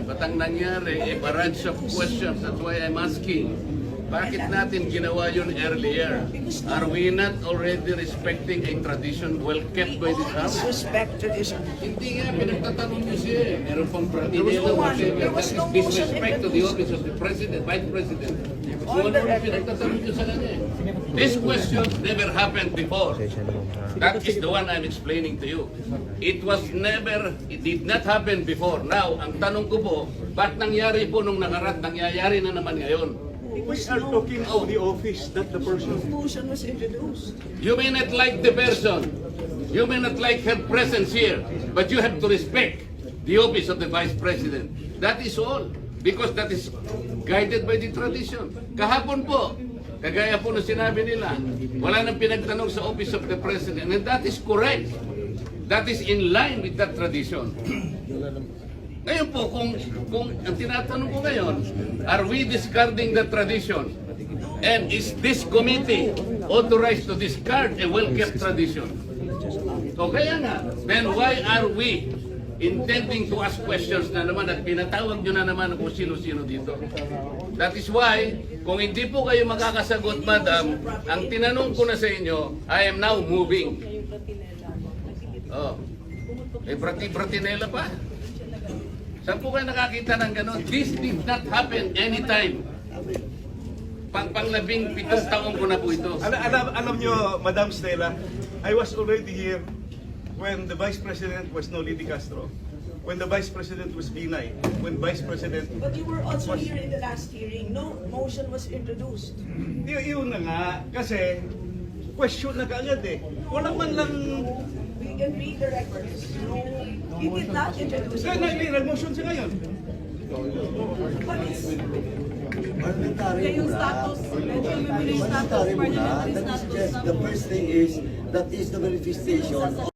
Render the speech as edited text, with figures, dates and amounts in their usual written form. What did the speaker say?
But ang nangyari, a barrage of questions. That's why I'm asking. Bakit natin ginawa yun earlier? Are we not already respecting a tradition well kept by this House? Respect tradition. Hindi nga, pinagtatanong niyo siya eh. Meron pang There pratinela, was whatever. no That is motion disrespect to the introduced. office of the President, Vice President. On Kung the ano record. pinagtatanong niyo sa kanya eh. This question never happened before. That is the one I'm explaining to you. It did not happen before. Now, ang tanong ko po, ba't nangyari po nung nangarat, nangyayari na naman ngayon? We are talking of the office, not the person. Motion was introduced. You may not like the person, you may not like her presence here, but you have to respect the office of the Vice President. That is all. Because that is guided by the tradition. Kahapon po, kagaya po na sinabi nila, wala nang pinagtanong sa office of the President. And that is correct. That is in line with that tradition. Ngayon po, kung ang tinatanong ko ngayon, are we discarding the tradition? And is this committee authorized to discard a well-kept tradition? So kaya nga, then why are we intending to ask questions na naman at pinatawag nyo na naman kung sino-sino dito? That is why, kung hindi po kayo makakasagot, madam, ang tinanong ko na sa inyo, I am now moving. Oh, may bratinela pa. Saan po kayo nakakita ng gano'n? This did not happen anytime. Panglabing 7 taong ko na po ito. Alam nyo, Madam Stella, I was already here when the Vice President was Noli Di Castro, when the Vice President was Binay, when Vice President... But you were also here in the last hearing. No motion was introduced. Yun na nga, kasi question na kaagad eh. Walang man lang... We can read the records. No, he did not introduce Kaya nag-motion siya ngayon. But it's Parliamentary Yung muna. status, Parliamentary muna. That is just, the first thing is, that is the manifestation